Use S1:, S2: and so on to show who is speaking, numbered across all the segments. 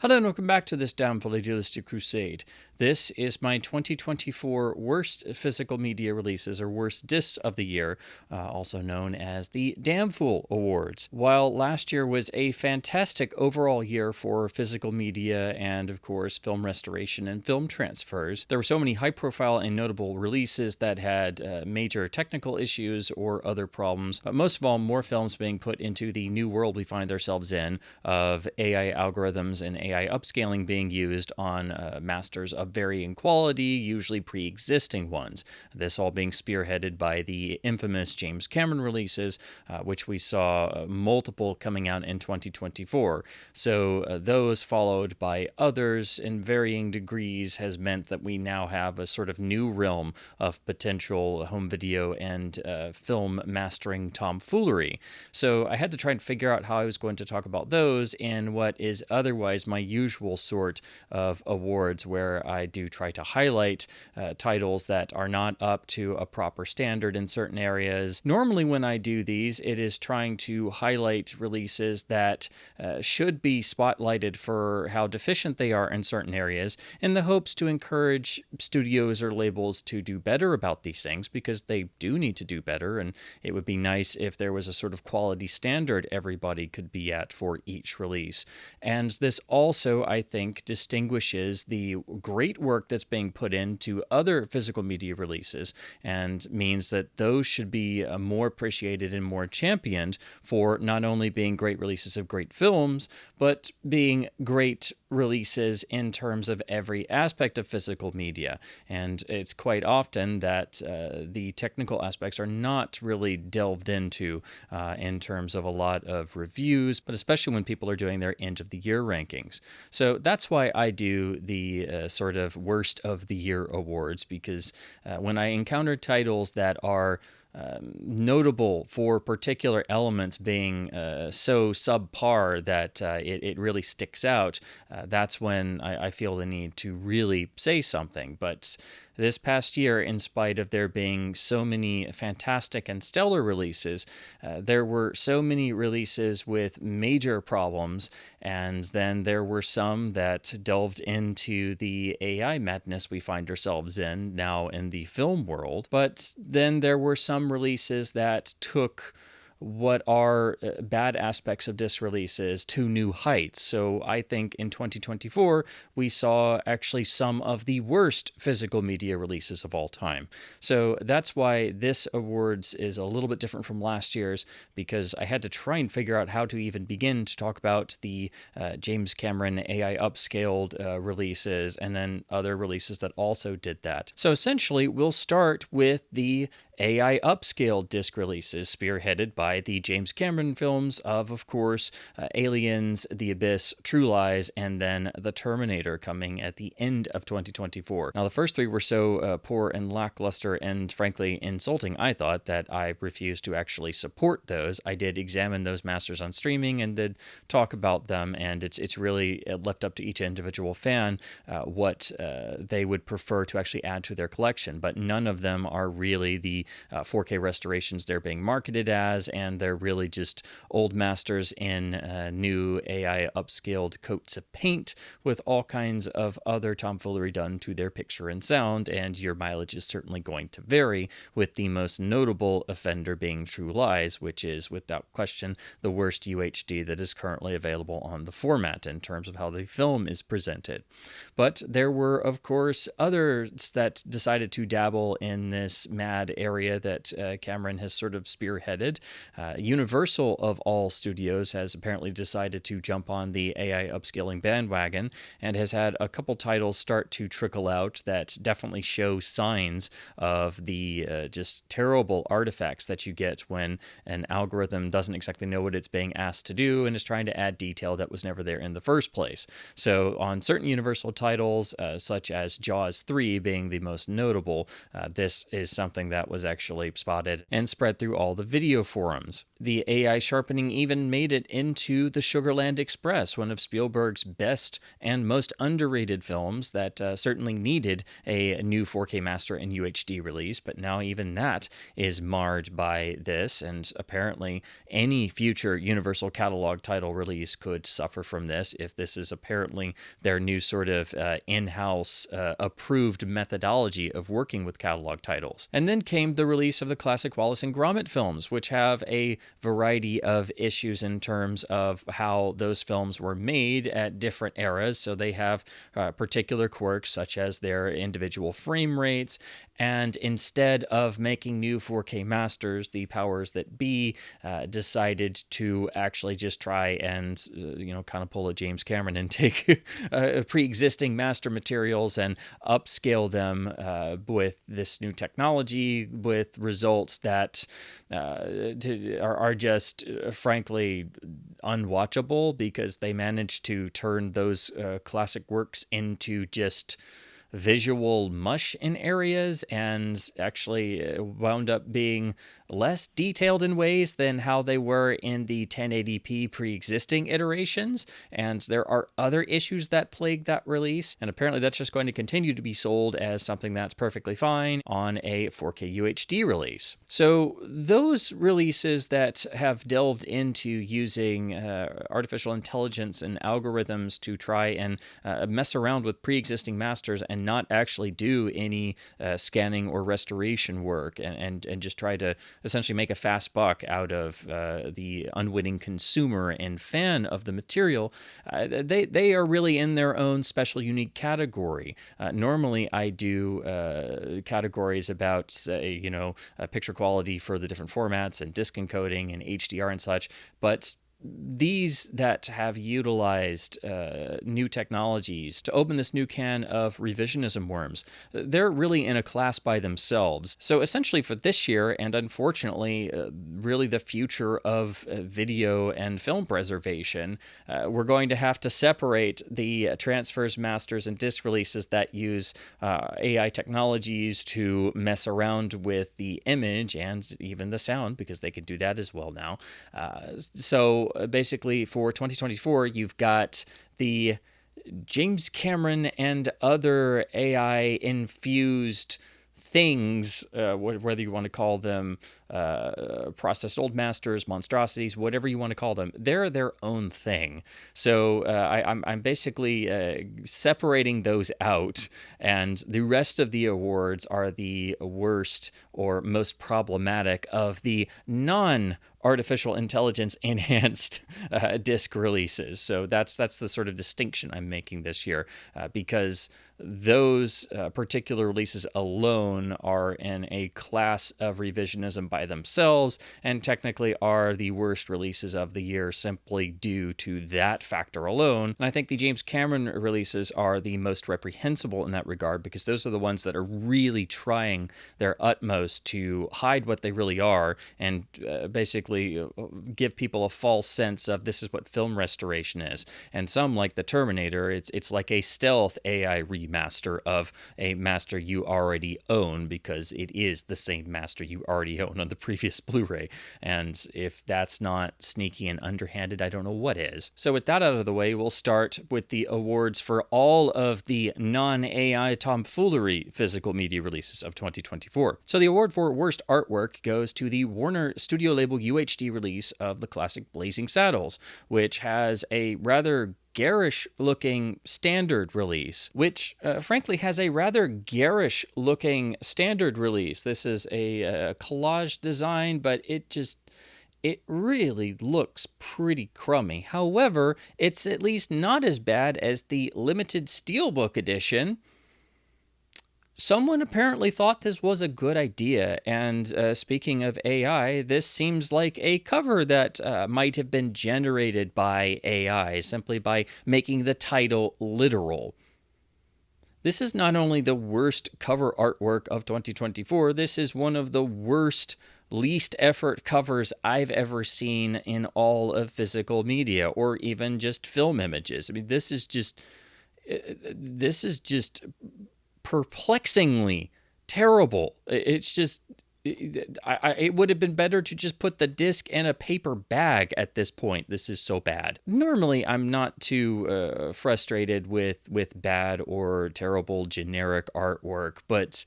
S1: Hello and welcome back to this downful idealistic crusade. This is my 2024 worst physical media releases, or worst discs of the year, also known as the Damnfool Awards. While last year was a fantastic overall year for physical media and, of course, film restoration and film transfers, there were so many high-profile and notable releases that had major technical issues or other problems, but most of all, more films being put into the new world we find ourselves in of AI algorithms and AI upscaling being used on masters of varying quality, usually pre-existing ones. This all being spearheaded by the infamous James Cameron releases, which we saw multiple coming out in 2024. So those followed by others in varying degrees has meant that we now have a sort of new realm of potential home video and film mastering tomfoolery. So I had to try and figure out how I was going to talk about those in what is otherwise my usual sort of awards, where I do try to highlight titles that are not up to a proper standard in certain areas. Normally when I do these, it is trying to highlight releases that should be spotlighted for how deficient they are in certain areas, in the hopes to encourage studios or labels to do better about these things, because they do need to do better, and it would be nice if there was a sort of quality standard everybody could be at for each release. And this also, I think, distinguishes the great work that's being put into other physical media releases, and means that those should be more appreciated and more championed for not only being great releases of great films, but being great releases in terms of every aspect of physical media. And it's quite often that the technical aspects are not really delved into in terms of a lot of reviews, but especially when people are doing their end of the year rankings. So that's why I do the sort of worst of the year awards, because when I encounter titles that are notable for particular elements being so subpar that it really sticks out, that's when I feel the need to really say something. But this past year, in spite of there being so many fantastic and stellar releases, there were so many releases with major problems, and then there were some that delved into the AI madness we find ourselves in now in the film world. But then there were some releases that took what are bad aspects of disc releases to new heights. So I think in 2024, we saw actually some of the worst physical media releases of all time. So that's why this awards is a little bit different from last year's, because I had to try and figure out how to even begin to talk about the James Cameron AI upscaled releases, and then other releases that also did that. So essentially, we'll start with the AI upscaled disc releases, spearheaded by the James Cameron films of course, Aliens, The Abyss, True Lies, and then The Terminator coming at the end of 2024. Now, the first three were so poor and lackluster and frankly insulting, I thought, that I refused to actually support those. I did examine those masters on streaming and did talk about them, and it's really left up to each individual fan what they would prefer to actually add to their collection, but none of them are really the 4K restorations they're being marketed as, and they're really just old masters in new AI upscaled coats of paint with all kinds of other tomfoolery done to their picture and sound, and your mileage is certainly going to vary, with the most notable offender being True Lies, which is without question the worst UHD that is currently available on the format in terms of how the film is presented. But there were, of course, others that decided to dabble in this mad area that Cameron has sort of spearheaded. Universal, of all studios, has apparently decided to jump on the AI upscaling bandwagon, and has had a couple titles start to trickle out that definitely show signs of the just terrible artifacts that you get when an algorithm doesn't exactly know what it's being asked to do and is trying to add detail that was never there in the first place. So on certain Universal titles, such as Jaws 3 being the most notable, this is something that was actually spotted and spread through all the video forums. The AI sharpening even made it into the Sugarland Express, one of Spielberg's best and most underrated films that certainly needed a new 4K master and UHD release, but now even that is marred by this, and apparently any future Universal Catalog title release could suffer from this if this is apparently their new sort of in-house approved methodology of working with catalog titles. And then came the release of the classic Wallace and Gromit films, which have a variety of issues in terms of how those films were made at different eras. So they have particular quirks such as their individual frame rates, and instead of making new 4K masters, the powers that be decided to actually just try and, kind of pull a James Cameron and take pre-existing master materials and upscale them with this new technology, with results that are just, frankly, unwatchable, because they managed to turn those classic works into just visual mush in areas, and actually wound up being less detailed in ways than how they were in the 1080p pre-existing iterations. And there are other issues that plague that release, and apparently that's just going to continue to be sold as something that's perfectly fine on a 4K UHD release. So those releases that have delved into using artificial intelligence and algorithms to try and mess around with pre-existing masters and not actually do any scanning or restoration work, and just try to essentially make a fast buck out of the unwitting consumer and fan of the material, they are really in their own special unique category. Normally I do categories about, picture quality for the different formats and disc encoding and HDR and such, but these that have utilized new technologies to open this new can of revisionism worms, they're really in a class by themselves. So essentially for this year, and unfortunately really the future of video and film preservation, we're going to have to separate the transfers, masters, and disc releases that use AI technologies to mess around with the image and even the sound, because they can do that as well now. So basically for 2024, you've got the James Cameron and other AI-infused things, whether you want to call them processed old masters, monstrosities, whatever you want to call them, they're their own thing. So I'm basically separating those out, and the rest of the awards are the worst or most problematic of the non-artificial intelligence enhanced disc releases. So that's the sort of distinction I'm making this year, because those particular releases alone are in a class of revisionism by themselves, and technically are the worst releases of the year simply due to that factor alone. And I think the James Cameron releases are the most reprehensible in that regard, because those are the ones that are really trying their utmost to hide what they really are, and basically give people a false sense of this is what film restoration is. And some, like the Terminator, it's like a stealth AI remaster of a master you already own, because it is the same master you already own on the previous Blu-ray. And if that's not sneaky and underhanded, I don't know what is. So with that out of the way, we'll start with the awards for all of the non-AI tomfoolery physical media releases of 2024. So the award for worst artwork goes to the Warner Studio Label UHD release of the classic Blazing Saddles, which has a rather garish-looking standard release, which frankly has a rather garish-looking standard release. This is a collage design, but it really looks pretty crummy. However, it's at least not as bad as the limited Steelbook edition. Someone apparently thought this was a good idea, and speaking of AI, this seems like a cover that might have been generated by AI simply by making the title literal. This is not only the worst cover artwork of 2024, this is one of the worst, least effort covers I've ever seen in all of physical media, or even just film images. I mean, this is just perplexingly terrible. It's just, it would have been better to just put the disc in a paper bag at this point. This is so bad. Normally, I'm not too frustrated with bad or terrible generic artwork, but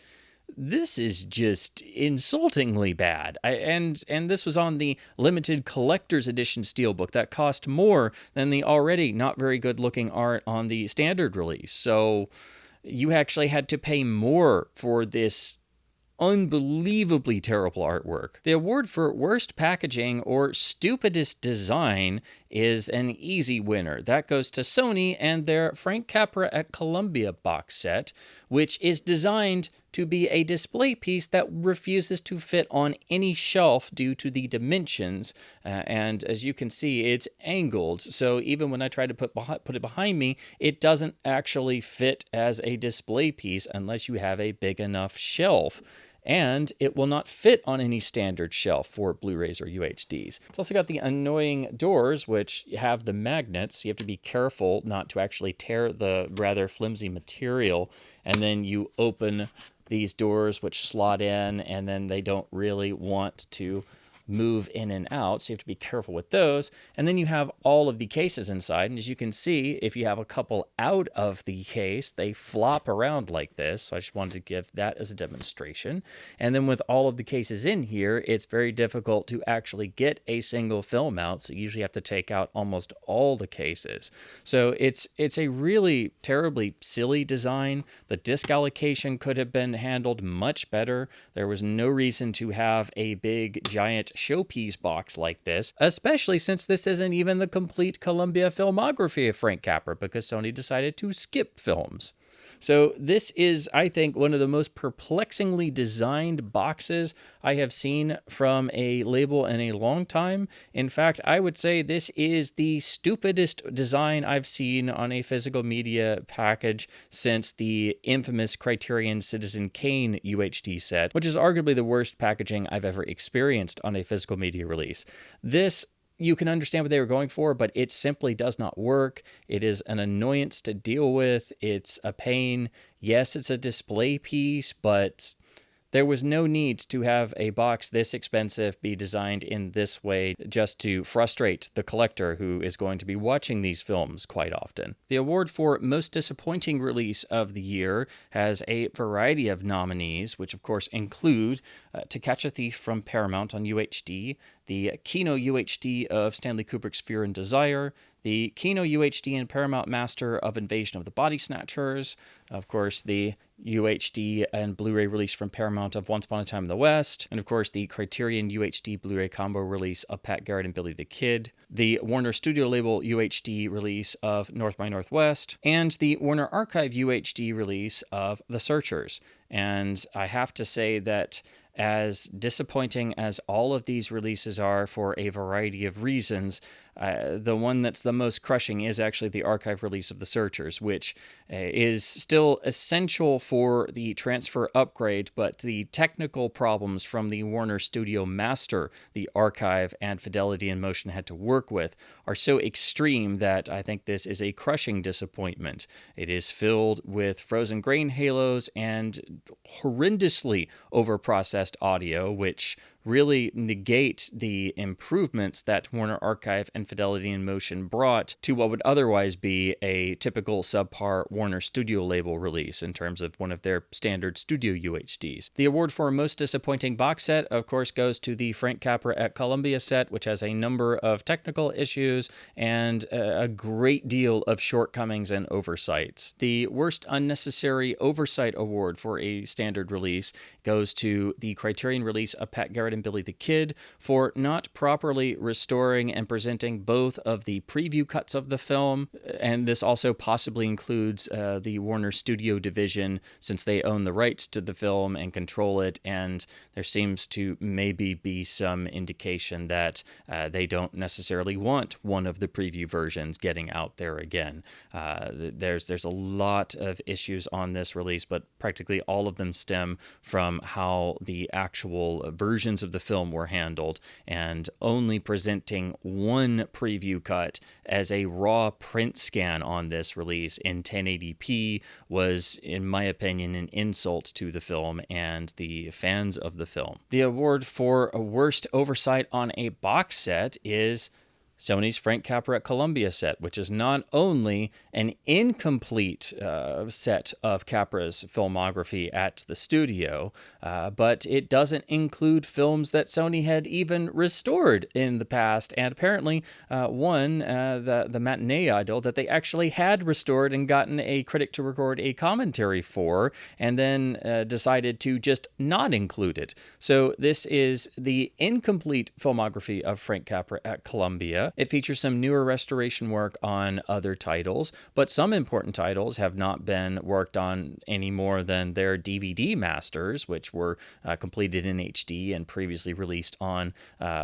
S1: this is just insultingly bad. And this was on the limited collector's edition Steelbook that cost more than the already not very good looking art on the standard release. So you actually had to pay more for this unbelievably terrible artwork. The award for worst packaging or stupidest design is an easy winner. That goes to Sony and their Frank Capra at Columbia box set, which is designed to be a display piece that refuses to fit on any shelf due to the dimensions. And as you can see, it's angled. So even when I try to put it behind me, it doesn't actually fit as a display piece unless you have a big enough shelf. And it will not fit on any standard shelf for Blu-rays or UHDs. It's also got the annoying doors, which have the magnets. You have to be careful not to actually tear the rather flimsy material. And then you open these doors, which slot in, and then they don't really want to move in and out, so you have to be careful with those. And then you have all of the cases inside, and as you can see, if you have a couple out of the case, they flop around like this. So I just wanted to give that as a demonstration. And then with all of the cases in here, it's very difficult to actually get a single film out, so you usually have to take out almost all the cases. So it's a really terribly silly design. The disc allocation could have been handled much better. There was no reason to have a big giant showpiece box like this, especially since this isn't even the complete Columbia filmography of Frank Capra, because Sony decided to skip films. So this is, I think, one of the most perplexingly designed boxes I have seen from a label in a long time. In fact, I would say this is the stupidest design I've seen on a physical media package since the infamous Criterion Citizen Kane UHD set, which is arguably the worst packaging I've ever experienced on a physical media release. This, you can understand what they were going for, but it simply does not work. It is an annoyance to deal with. It's a pain. Yes, it's a display piece, but there was no need to have a box this expensive be designed in this way just to frustrate the collector who is going to be watching these films quite often. The award for most disappointing release of the year has a variety of nominees, which of course include To Catch a Thief from Paramount on UHD, the Kino UHD of Stanley Kubrick's Fear and Desire, the Kino UHD and Paramount Master of Invasion of the Body Snatchers, of course the UHD and Blu-ray release from Paramount of Once Upon a Time in the West, and of course the Criterion UHD Blu-ray combo release of Pat Garrett and Billy the Kid, the Warner Studio Label UHD release of North by Northwest, and the Warner Archive UHD release of The Searchers. And I have to say that as disappointing as all of these releases are for a variety of reasons, the one that's the most crushing is actually the archive release of The Searchers, which is still essential for the transfer upgrade, but the technical problems from the Warner Studio Master, the archive and Fidelity in Motion had to work with, are so extreme that I think this is a crushing disappointment. It is filled with frozen grain halos and horrendously overprocessed audio, which really negate the improvements that Warner Archive and Fidelity in Motion brought to what would otherwise be a typical subpar Warner Studio label release in terms of one of their standard studio UHDs. The award for most disappointing box set, of course, goes to the Frank Capra at Columbia set, which has a number of technical issues and a great deal of shortcomings and oversights. The worst unnecessary oversight award for a standard release goes to the Criterion release of Pat Garrett and Billy the Kid for not properly restoring and presenting both of the preview cuts of the film, and this also possibly includes the Warner Studio division, since they own the rights to the film and control it, and there seems to maybe be some indication that they don't necessarily want one of the preview versions getting out there again. There's a lot of issues on this release, but practically all of them stem from how the actual versions tones of the film were handled, and only presenting one preview cut as a raw print scan on this release in 1080p was, in my opinion, an insult to the film and the fans of the film. The award for worst oversight on a box set is Sony's Frank Capra at Columbia set, which is not only an incomplete set of Capra's filmography at the studio, but it doesn't include films that Sony had even restored in the past, and apparently one, the Matinee Idol, that they actually had restored and gotten a critic to record a commentary for, and then decided to just not include it. So this is the incomplete filmography of Frank Capra at Columbia. It features some newer restoration work on other titles, but some important titles have not been worked on any more than their DVD masters, which were completed in HD and previously released on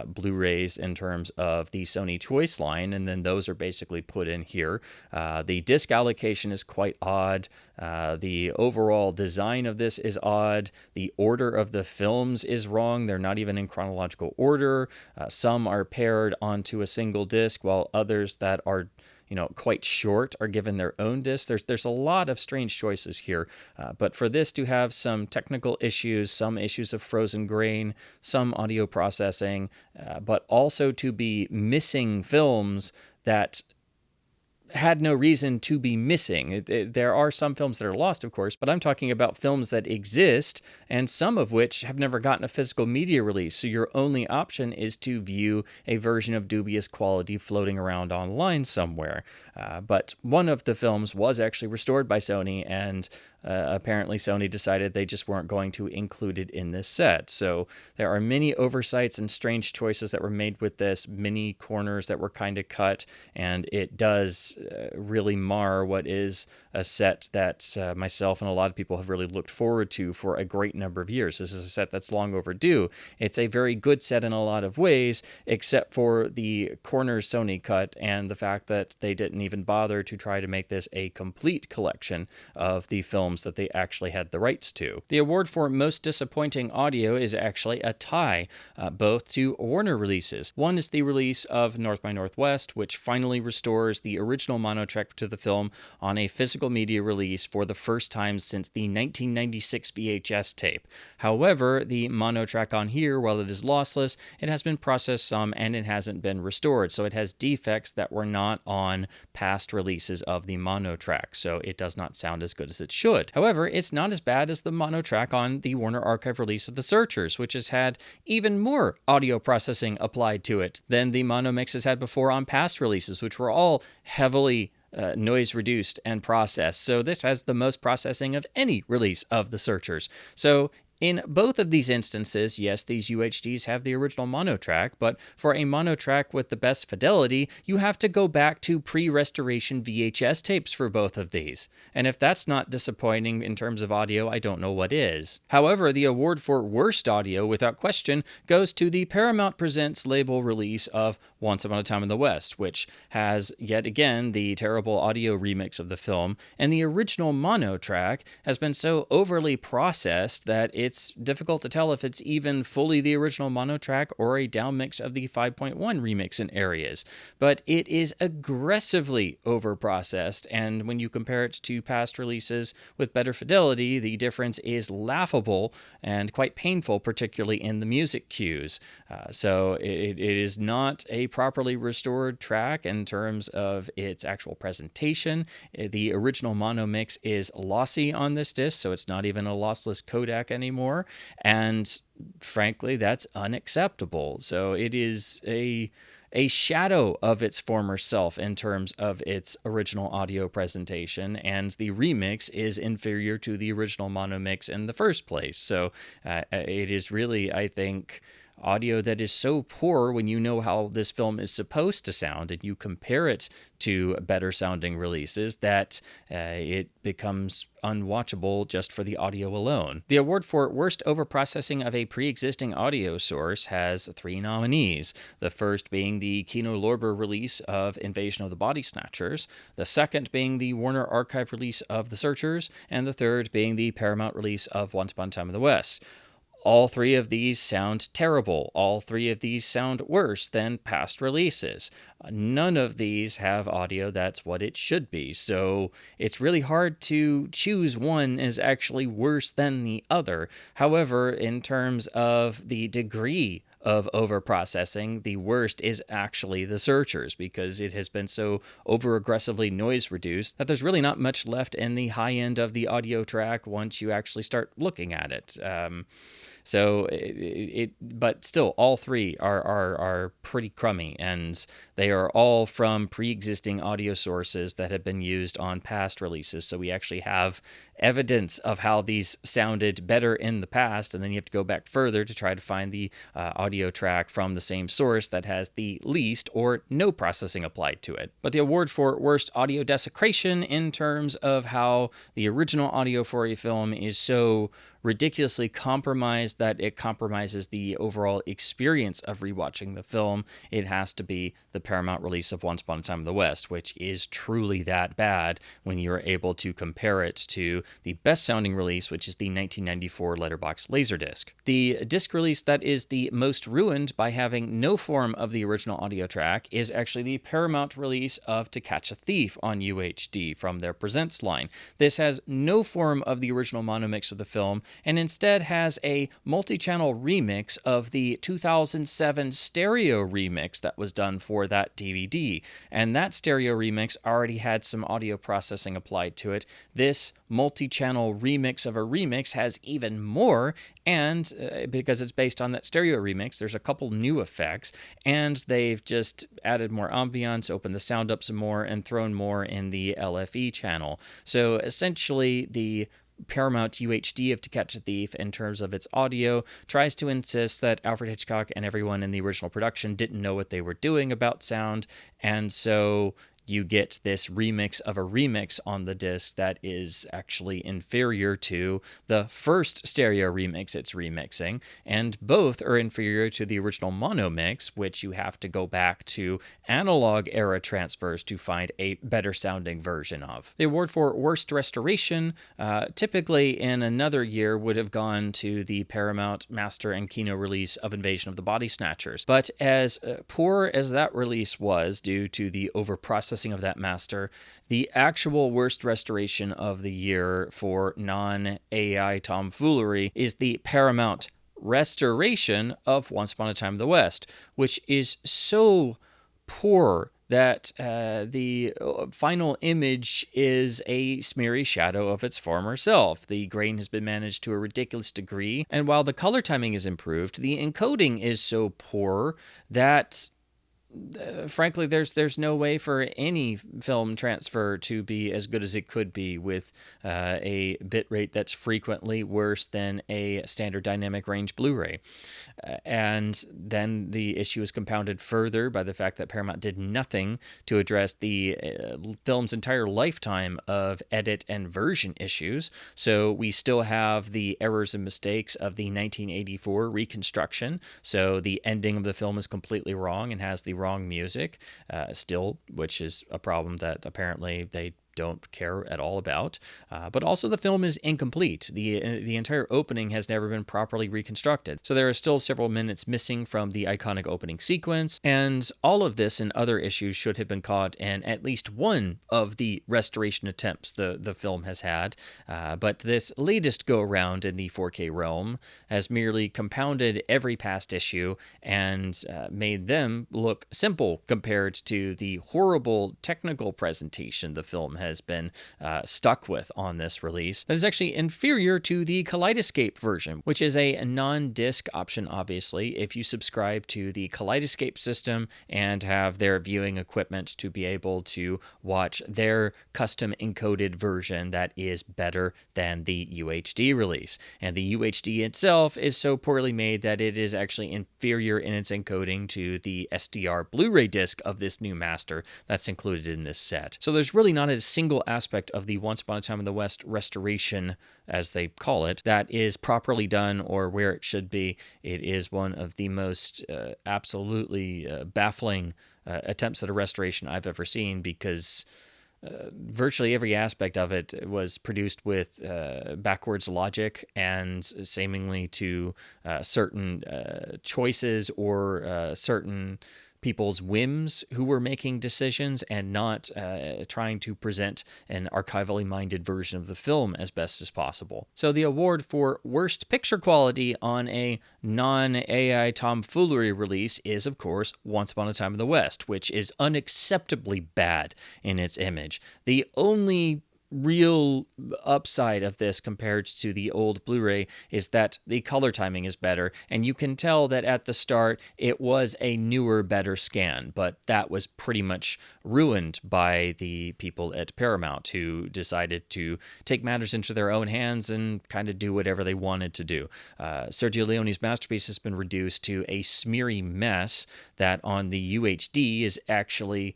S1: Blu-rays in terms of the Sony Choice line, and then those are basically put in here. The disc allocation is quite odd. The overall design of this is odd. The order of the films is wrong. They're not even in chronological order. Some are paired onto a single disc, while others that are quite short are given their own disc. There's a lot of strange choices here, but for this to have some technical issues, some issues of frozen grain, some audio processing, but also to be missing films that had no reason to be missing. There are some films that are lost, of course, but I'm talking about films that exist, and some of which have never gotten a physical media release, so your only option is to view a version of dubious quality floating around online somewhere. But one of the films was actually restored by Sony, and apparently Sony decided they just weren't going to include it in this set. So there are many oversights and strange choices that were made with this, many corners that were kind of cut, and it does really mar what is a set that myself and a lot of people have really looked forward to for a great number of years. This is a set that's long overdue. It's a very good set in a lot of ways, except for the corners Sony cut and the fact that they didn't even bother to try to make this a complete collection of the films that they actually had the rights to. The award for most disappointing audio is actually a tie, both to Warner releases. One is the release of North by Northwest, which finally restores the original mono track to the film on a physical media release for the first time since the 1996 VHS tape. However, the mono track on here, while it is lossless, it has been processed some and it hasn't been restored, so it has defects that were not on past releases of the mono track, so it does not sound as good as it should. However, it's not as bad as the mono track on the Warner Archive release of The Searchers, which has had even more audio processing applied to it than the mono mix has had before on past releases, which were all heavily noise reduced and processed. So this has the most processing of any release of The Searchers. So in both of these instances, yes, these UHDs have the original mono track, but for a mono track with the best fidelity, you have to go back to pre-restoration VHS tapes for both of these. And if that's not disappointing in terms of audio, I don't know what is. However, the award for worst audio, without question, goes to the Paramount Presents label release of Once Upon a Time in the West, which has, yet again, the terrible audio remix of the film, and the original mono track has been so overly processed that it's difficult to tell if it's even fully the original mono track or a downmix of the 5.1 remix in areas. But it is aggressively overprocessed, and when you compare it to past releases with better fidelity, the difference is laughable and quite painful, particularly in the music cues. So it is not a properly restored track in terms of its actual presentation. The original mono mix is lossy on this disc, so it's not even a lossless codec anymore. And frankly, that's unacceptable. So it is a shadow of its former self in terms of its original audio presentation, and the remix is inferior to the original mono mix in the first place. So it is really, I think, audio that is so poor when you know how this film is supposed to sound and you compare it to better sounding releases that it becomes unwatchable just for the audio alone. The award for worst overprocessing of a pre-existing audio source has 3 nominees, the first being the Kino release of Invasion of the Body Snatchers, the second being the Warner Archive release of The Searchers, and the third being the Paramount release of Once Upon a Time in the West. all three of these sound terrible. All three of these sound worse than past releases. None of these have audio that's what it should be. So it's really hard to choose one as actually worse than the other. However, in terms of the degree of overprocessing, the worst is actually the Searchers, because it has been so over aggressively noise reduced that there's really not much left in the high end of the audio track once you actually start looking at it. But still, all three are pretty crummy, and they are all from pre-existing audio sources that have been used on past releases. So we actually have evidence of how these sounded better in the past, and then you have to go back further to try to find the audio track from the same source that has the least or no processing applied to it. But the award for worst audio desecration, in terms of how the original audio for a film is so ridiculously compromised that it compromises the overall experience of rewatching the film, it has to be the Paramount release of Once Upon a Time in the West, which is truly that bad when you're able to compare it to the best sounding release, which is the 1994 Letterbox Laserdisc. The disc release that is the most ruined by having no form of the original audio track is actually the Paramount release of To Catch a Thief on UHD from their Presents line. This has no form of the original mono mix of the film, and instead has a multi-channel remix of the 2007 stereo remix that was done for that DVD. And that stereo remix already had some audio processing applied to it. This multi-channel remix of a remix has even more, and because it's based on that stereo remix, there's a couple new effects, and they've just added more ambiance, opened the sound up some more, and thrown more in the LFE channel. So essentially, the Paramount UHD of To Catch a Thief, in terms of its audio, tries to insist that Alfred Hitchcock and everyone in the original production didn't know what they were doing about sound, and so you get this remix of a remix on the disc that is actually inferior to the first stereo remix it's remixing, and both are inferior to the original mono mix, which you have to go back to analog era transfers to find a better sounding version of. The award for worst restoration, typically in another year, would have gone to the Paramount Master and Kino release of Invasion of the Body Snatchers. But as poor as that release was due to the overprocessing of that master, the actual worst restoration of the year for non-AI tomfoolery is the Paramount restoration of Once Upon a Time in the West, which is so poor that the final image is a smeary shadow of its former self. The grain has been managed to a ridiculous degree, and while the color timing is improved, the encoding is so poor that frankly, there's no way for any film transfer to be as good as it could be with a bit rate that's frequently worse than a standard dynamic range Blu-ray. And then the issue is compounded further by the fact that Paramount did nothing to address the film's entire lifetime of edit and version issues. So we still have the errors and mistakes of the 1984 reconstruction. So the ending of the film is completely wrong and has the wrong music still, which is a problem that apparently they don't care at all about. But also the film is incomplete. The entire opening has never been properly reconstructed. So there are still several minutes missing from the iconic opening sequence, and all of this and other issues should have been caught in at least one of the restoration attempts the film has had. But this latest go-around in the 4K realm has merely compounded every past issue and made them look simple compared to the horrible technical presentation the film has been stuck with on this release that is actually inferior to the Kaleidoscape version, which is a non-disc option, obviously, if you subscribe to the Kaleidoscape system and have their viewing equipment to be able to watch their custom encoded version that is better than the UHD release. And the UHD itself is so poorly made that it is actually inferior in its encoding to the SDR Blu-ray disc of this new master that's included in this set. So there's really not a single aspect of the Once Upon a Time in the West restoration, as they call it, that is properly done or where it should be. It is one of the most absolutely baffling attempts at a restoration I've ever seen, because virtually every aspect of it was produced with backwards logic and seemingly to certain choices or certain people's whims who were making decisions, and not trying to present an archivally minded version of the film as best as possible. So the award for worst picture quality on a non-AI tomfoolery release is, of course, Once Upon a Time in the West, which is unacceptably bad in its image. The only real upside of this compared to the old Blu-ray is that the color timing is better, and you can tell that at the start it was a newer, better scan, but that was pretty much ruined by the people at Paramount, who decided to take matters into their own hands and kind of do whatever they wanted to do. Sergio Leone's masterpiece has been reduced to a smeary mess that on the UHD is actually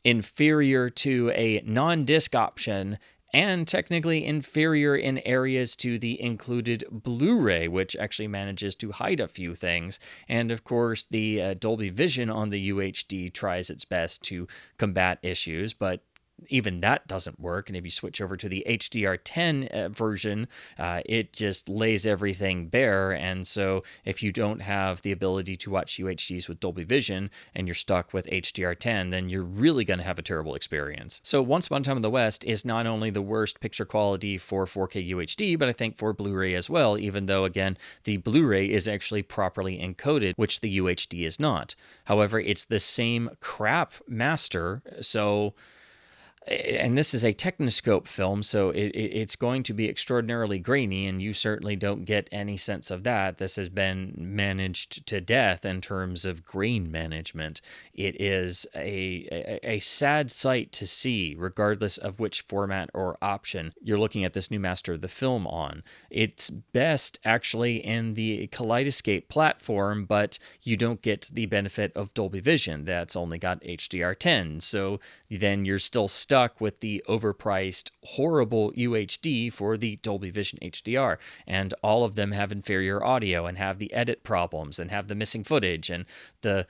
S1: inferior to a non-disc option, and technically inferior in areas to the included Blu-ray, which actually manages to hide a few things. And of course, the Dolby Vision on the UHD tries its best to combat issues, but even that doesn't work. And if you switch over to the HDR10 version, it just lays everything bare. And so if you don't have the ability to watch UHDs with Dolby Vision and you're stuck with HDR10, then you're really going to have a terrible experience. So Once Upon a Time in the West is not only the worst picture quality for 4K UHD, but I think for Blu-ray as well, even though, again, the Blu-ray is actually properly encoded, which the UHD is not. However, it's the same crap master, so... And this is a Technoscope film, so it's going to be extraordinarily grainy, and you certainly don't get any sense of that. This has been managed to death in terms of grain management. It is a sad sight to see, regardless of which format or option you're looking at this new master of the film on. It's best, actually, in the Kaleidoscape platform, but you don't get the benefit of Dolby Vision. That's only got HDR10, so then you're still stuck with the overpriced, horrible UHD for the Dolby Vision HDR. And all of them have inferior audio and have the edit problems and have the missing footage and the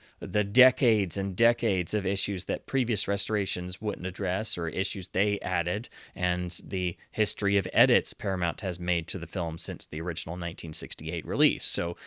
S1: decades and decades of issues that previous restorations wouldn't address, or issues they added, and the history of edits Paramount has made to the film since the original 1968 release. So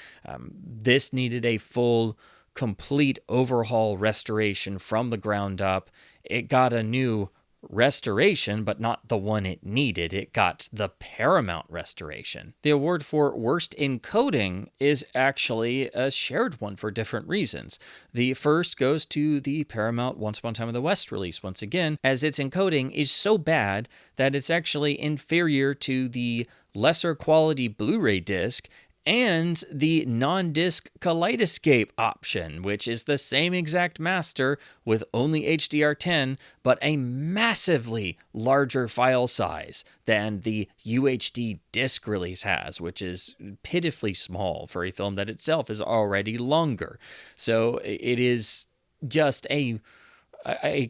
S1: this needed a full, complete overhaul restoration from the ground up. It got a new restoration, but not the one it needed. It got the Paramount restoration. The award for worst encoding is actually a shared one for different reasons. The first goes to the Paramount Once Upon a Time in the West release, once again, as its encoding is so bad that it's actually inferior to the lesser quality Blu-ray disc and the non-disc Kaleidoscape option, which is the same exact master with only HDR10, but a massively larger file size than the UHD disc release has, which is pitifully small for a film that itself is already longer. So it is just a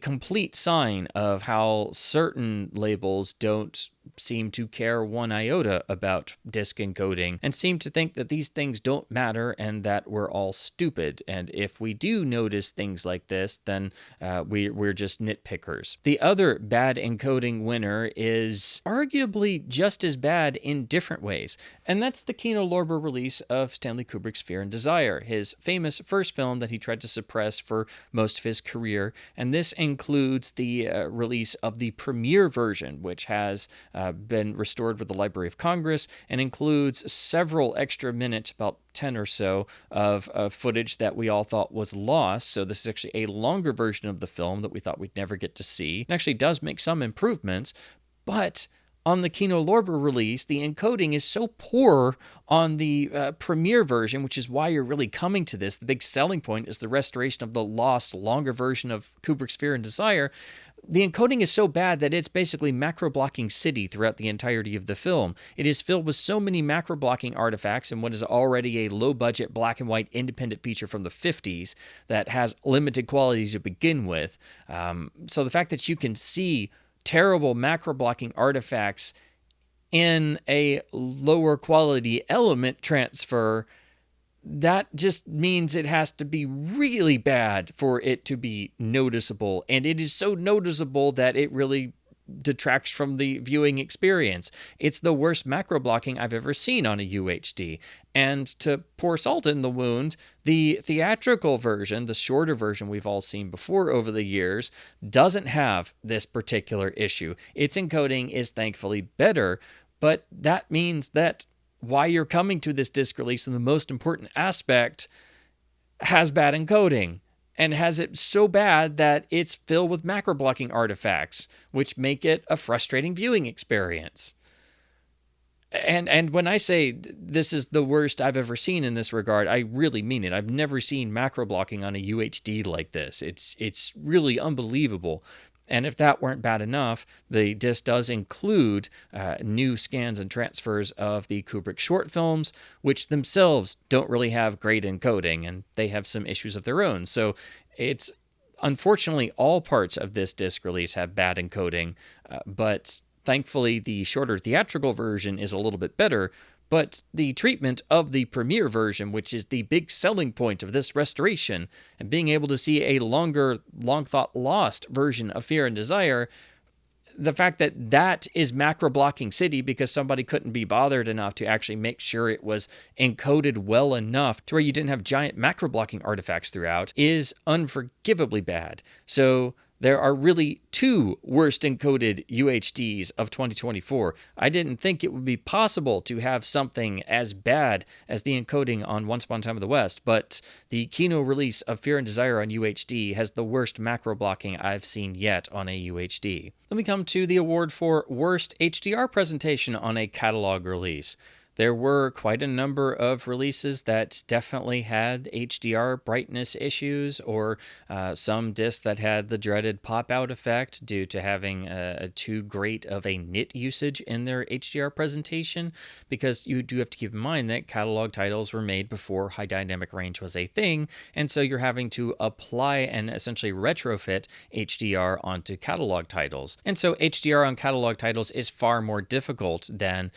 S1: complete sign of how certain labels don't seem to care one iota about disc encoding, and seem to think that these things don't matter and that we're all stupid. And if we do notice things like this, then we're just nitpickers. The other bad encoding winner is arguably just as bad in different ways, and that's the Kino Lorber release of Stanley Kubrick's Fear and Desire, his famous first film that he tried to suppress for most of his career. And this includes the release of the premiere version, which has been restored with the Library of Congress, and includes several extra minutes, about 10 or so, of footage that we all thought was lost. So this is actually a longer version of the film that we thought we'd never get to see. It actually does make some improvements, but on the Kino Lorber release, the encoding is so poor on the premiere version, which is why you're really coming to this. The big selling point is the restoration of the lost, longer version of Kubrick's Fear and Desire. The encoding is so bad that it's basically macro-blocking city throughout the entirety of the film. It is filled with so many macro-blocking artifacts in what is already a low-budget, black and white independent feature from the 50s that has limited quality to begin with. So the fact that you can see terrible macro-blocking artifacts in a lower quality element transfer that just means it has to be really bad for it to be noticeable. And it is so noticeable that it really detracts from the viewing experience. It's the worst macro blocking I've ever seen on a UHD. And to pour salt in the wound, the theatrical version, the shorter version we've all seen before over the years, doesn't have this particular issue. Its encoding is thankfully better, but that means that why you're coming to this disc release in the most important aspect has bad encoding, and has it so bad that it's filled with macro blocking artifacts, which make it a frustrating viewing experience. And when I say this is the worst I've ever seen in this regard, I really mean it. I've never seen macro blocking on a UHD like this. It's really unbelievable. And if that weren't bad enough, the disc does include new scans and transfers of the Kubrick short films, which themselves don't really have great encoding, and they have some issues of their own. So it's unfortunately all parts of this disc release have bad encoding, but thankfully the shorter theatrical version is a little bit better. But the treatment of the premiere version, which is the big selling point of this restoration, and being able to see a longer, long-thought-lost version of Fear and Desire, the fact that that is macro-blocking City because somebody couldn't be bothered enough to actually make sure it was encoded well enough to where you didn't have giant macro-blocking artifacts throughout, is unforgivably bad. So there are really two worst encoded UHDs of 2024. I didn't think it would be possible to have something as bad as the encoding on Once Upon a Time in the West, but the Kino release of Fear and Desire on UHD has the worst macro blocking I've seen yet on a UHD. Let me come to the award for Worst HDR Presentation on a Catalog Release. There were quite a number of releases that definitely had HDR brightness issues, or some discs that had the dreaded pop-out effect due to having too great of a nit usage in their HDR presentation, because you do have to keep in mind that catalog titles were made before high dynamic range was a thing, and so you're having to apply and essentially retrofit HDR onto catalog titles. And so HDR on catalog titles is far more difficult than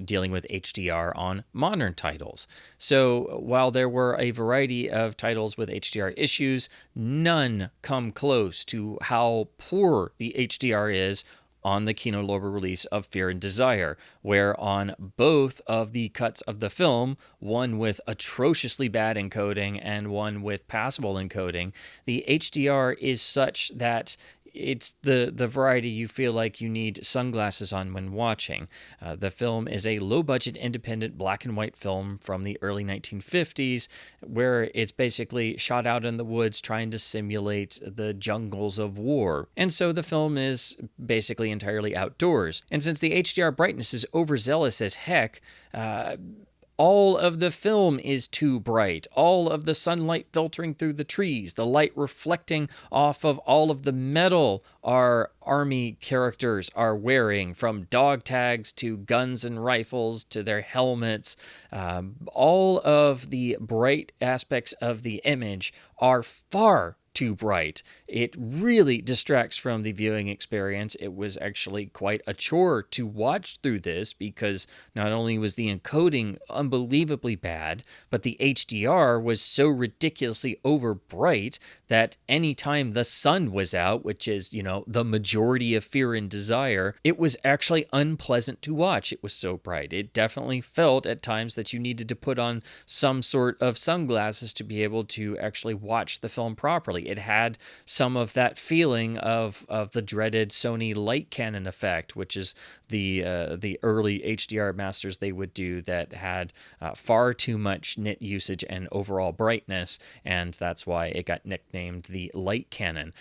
S1: dealing with HDR on modern titles. So while there were a variety of titles with HDR issues, none come close to how poor the HDR is on the Kino Lorber release of Fear and Desire, where on both of the cuts of the film, one with atrociously bad encoding and one with passable encoding, the HDR is such that it's the variety you feel like you need sunglasses on when watching. The film is a low-budget, independent black and white film from the early 1950s, where it's basically shot out in the woods trying to simulate the jungles of war. And so the film is basically entirely outdoors. And since the HDR brightness is overzealous as heck, all of the film is too bright. All of the sunlight filtering through the trees, the light reflecting off of all of the metal our army characters are wearing, from dog tags to guns and rifles to their helmets. All of the bright aspects of the image are far too bright. It really distracts from the viewing experience. It was actually quite a chore to watch through this because not only was the encoding unbelievably bad, but the HDR was so ridiculously over bright that anytime the sun was out, which is, the majority of Fear and Desire, it was actually unpleasant to watch. It was so bright. It definitely felt at times that you needed to put on some sort of sunglasses to be able to actually watch the film properly. It had some of that feeling of the dreaded Sony light cannon effect, which is the early HDR masters they would do that had far too much nit usage and overall brightness, and that's why it got nicknamed the light cannon.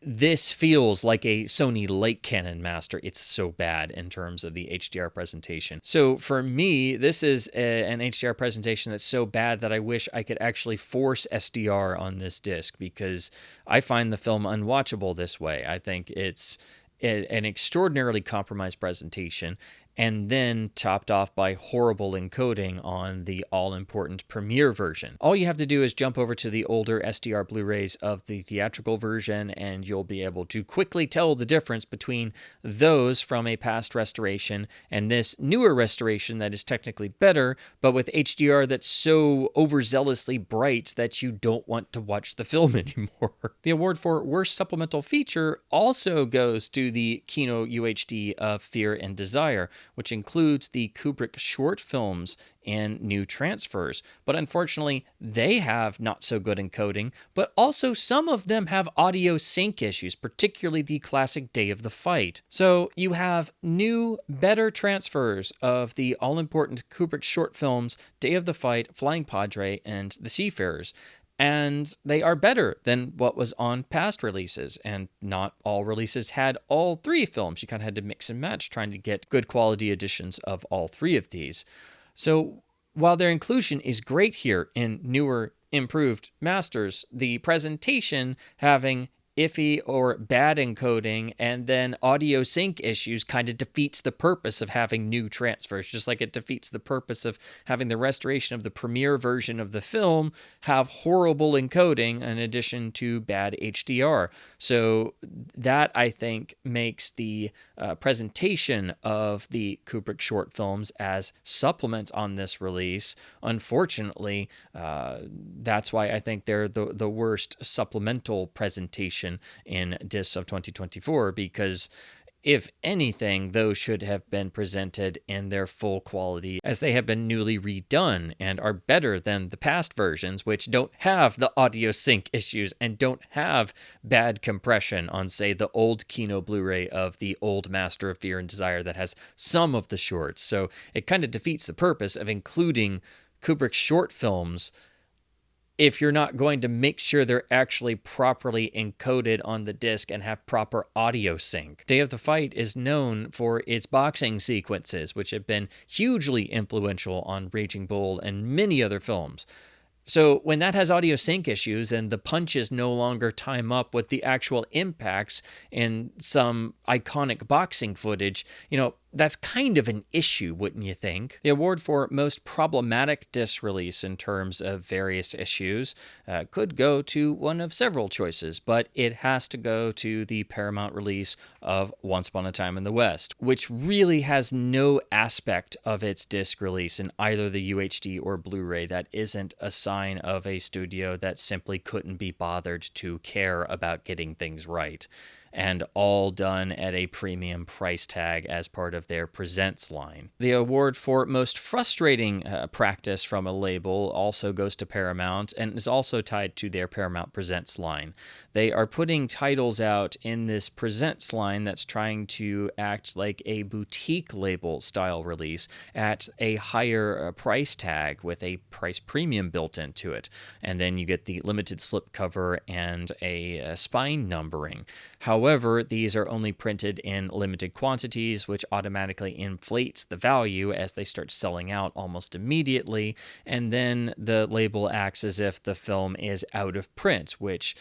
S1: This feels like a Sony light cannon master. It's so bad in terms of the HDR presentation. So for me, this is an HDR presentation that's so bad that I wish I could actually force SDR on this disc, because I find the film unwatchable this way. I think it's an extraordinarily compromised presentation, and then topped off by horrible encoding on the all-important Premiere version. All you have to do is jump over to the older SDR Blu-rays of the theatrical version, and you'll be able to quickly tell the difference between those from a past restoration and this newer restoration that is technically better, but with HDR that's so overzealously bright that you don't want to watch the film anymore. The award for Worst Supplemental Feature also goes to the Kino UHD of Fear and Desire, which includes the Kubrick short films and new transfers. But unfortunately, they have not so good encoding, but also some of them have audio sync issues, particularly the classic Day of the Fight. So you have new, better transfers of the all-important Kubrick short films, Day of the Fight, Flying Padre, and The Seafarers. And they are better than what was on past releases. And not all releases had all three films. You kind of had to mix and match trying to get good quality editions of all three of these. So while their inclusion is great here in newer, improved masters, the presentation having iffy or bad encoding and then audio sync issues kind of defeats the purpose of having new transfers, just like it defeats the purpose of having the restoration of the premiere version of the film have horrible encoding in addition to bad HDR. So that, I think, makes the presentation of the Kubrick short films as supplements on this release, unfortunately, that's why I think they're the worst supplemental presentation in discs of 2024, because if anything, those should have been presented in their full quality as they have been newly redone and are better than the past versions, which don't have the audio sync issues and don't have bad compression on, say, the old Kino Blu-ray of the old Master of Fear and Desire that has some of the shorts. So it kind of defeats the purpose of including Kubrick short films if you're not going to make sure they're actually properly encoded on the disc and have proper audio sync. Day of the Fight is known for its boxing sequences, which have been hugely influential on Raging Bull and many other films. So when that has audio sync issues and the punches no longer time up with the actual impacts in some iconic boxing footage, that's kind of an issue, wouldn't you think? The award for most problematic disc release in terms of various issues could go to one of several choices, but it has to go to the Paramount release of Once Upon a Time in the West, which really has no aspect of its disc release in either the UHD or Blu-ray that isn't a sign of a studio that simply couldn't be bothered to care about getting things right, and all done at a premium price tag as part of their Presents line. The award for most frustrating practice from a label also goes to Paramount and is also tied to their Paramount Presents line. They are putting titles out in this Presents line that's trying to act like a boutique label style release at a higher price tag with a price premium built into it. And then you get the limited slipcover and a spine numbering. However, these are only printed in limited quantities, which automatically inflates the value as they start selling out almost immediately, and then the label acts as if the film is out of print, which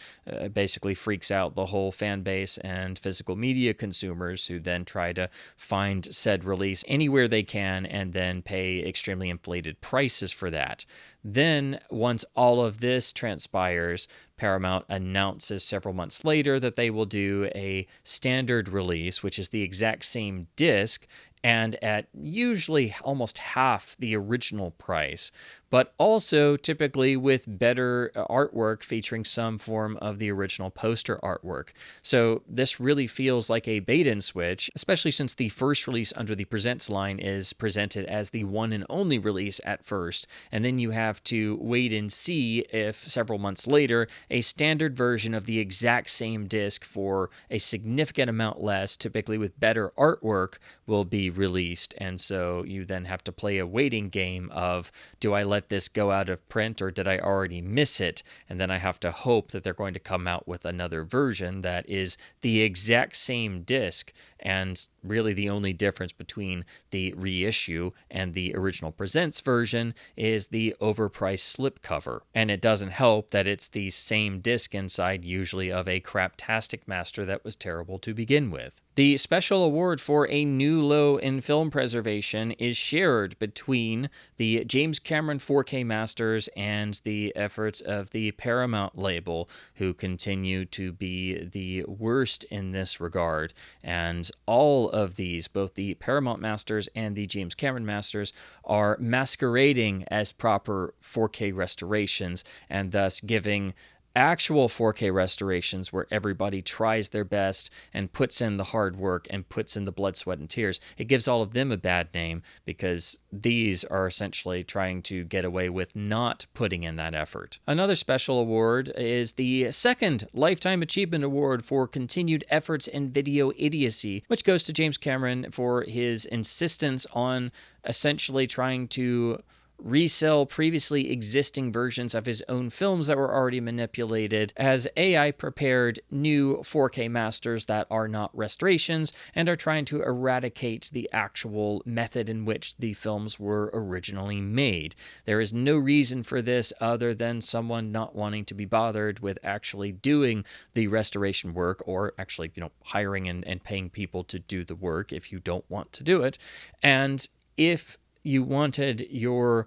S1: basically freaks out the whole fan base and physical media consumers who then try to find said release anywhere they can and then pay extremely inflated prices for that. Then, once all of this transpires, Paramount announces several months later that they will do a standard release, which is the exact same disc, and at usually almost half the original price, but also typically with better artwork featuring some form of the original poster artwork. So this really feels like a bait and switch, especially since the first release under the Presents line is presented as the one and only release at first, and then you have to wait and see if several months later a standard version of the exact same disc for a significant amount less, typically with better artwork, will be released. And so you then have to play a waiting game of, do I let this go out of print or did I already miss it? And then I have to hope that they're going to come out with another version that is the exact same disc, and really the only difference between the reissue and the original Presents version is the overpriced slipcover. And it doesn't help that it's the same disc inside, usually of a craptastic master that was terrible to begin with. The special award for a new low in film preservation is shared between the James Cameron 4K Masters and the efforts of the Paramount label, who continue to be the worst in this regard. And all of these, both the Paramount Masters and the James Cameron Masters, are masquerading as proper 4K restorations, and thus giving actual 4K restorations where everybody tries their best and puts in the hard work and puts in the blood, sweat, and tears. It gives all of them a bad name because these are essentially trying to get away with not putting in that effort. Another special award is the second Lifetime Achievement Award for continued efforts in video idiocy, which goes to James Cameron for his insistence on essentially trying to resell previously existing versions of his own films that were already manipulated as AI prepared new 4K masters that are not restorations and are trying to eradicate the actual method in which the films were originally made. There is no reason for this other than someone not wanting to be bothered with actually doing the restoration work, or actually, hiring and paying people to do the work if you don't want to do it. And if you wanted your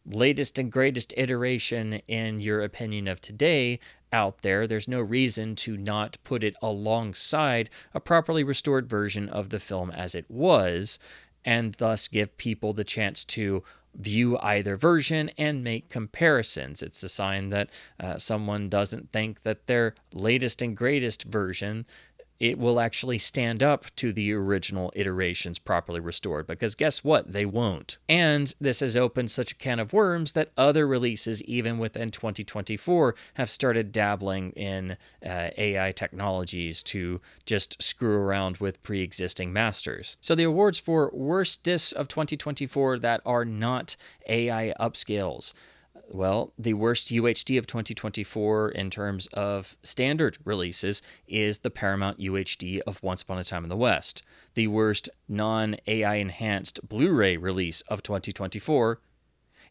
S1: latest and greatest iteration in your opinion of today out there, there's no reason to not put it alongside a properly restored version of the film as it was, and thus give people the chance to view either version and make comparisons. It's a sign that someone doesn't think that their latest and greatest version, it will actually stand up to the original iterations properly restored, because guess what? They won't. And this has opened such a can of worms that other releases, even within 2024, have started dabbling in AI technologies to just screw around with pre-existing masters. So the awards for worst discs of 2024 that are not AI upscales. Well, the worst UHD of 2024 in terms of standard releases is the Paramount UHD of Once Upon a Time in the West. The worst non-AI enhanced Blu-ray release of 2024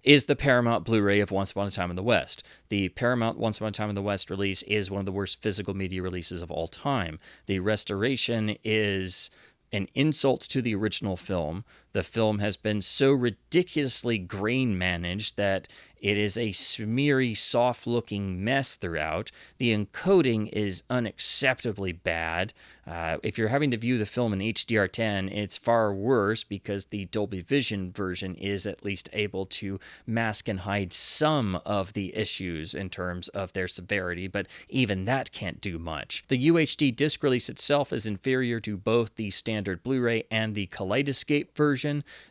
S1: is the Paramount Blu-ray of Once Upon a Time in the West. The Paramount Once Upon a Time in the West release is one of the worst physical media releases of all time. The restoration is an insult to the original film. The film has been so ridiculously grain managed that it is a smeary, soft-looking mess throughout. The encoding is unacceptably bad. If you're having to view the film in HDR10, it's far worse because the Dolby Vision version is at least able to mask and hide some of the issues in terms of their severity, but even that can't do much. The UHD disc release itself is inferior to both the standard Blu-ray and the Kaleidoscape version.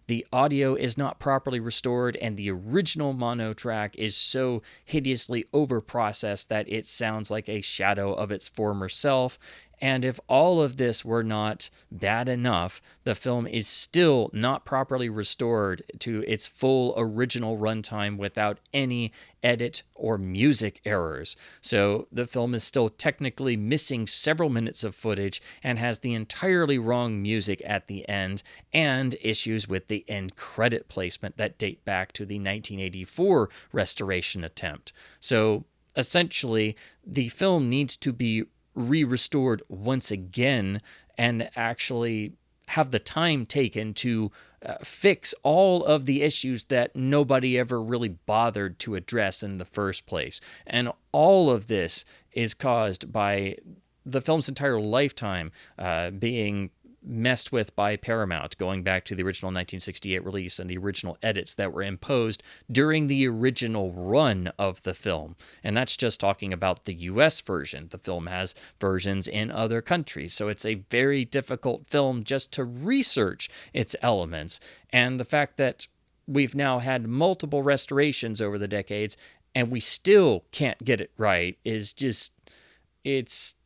S1: The audio is not properly restored, and the original mono track is so hideously overprocessed that it sounds like a shadow of its former self. And if all of this were not bad enough, the film is still not properly restored to its full original runtime without any edit or music errors. So the film is still technically missing several minutes of footage and has the entirely wrong music at the end and issues with the end credit placement that date back to the 1984 restoration attempt. So essentially, the film needs to be re-restored once again and actually have the time taken to fix all of the issues that nobody ever really bothered to address in the first place. And all of this is caused by the film's entire lifetime being messed with by Paramount, going back to the original 1968 release and the original edits that were imposed during the original run of the film. And that's just talking about the US version. The film has versions in other countries, so it's a very difficult film just to research its elements. And the fact that we've now had multiple restorations over the decades and we still can't get it right is just, it's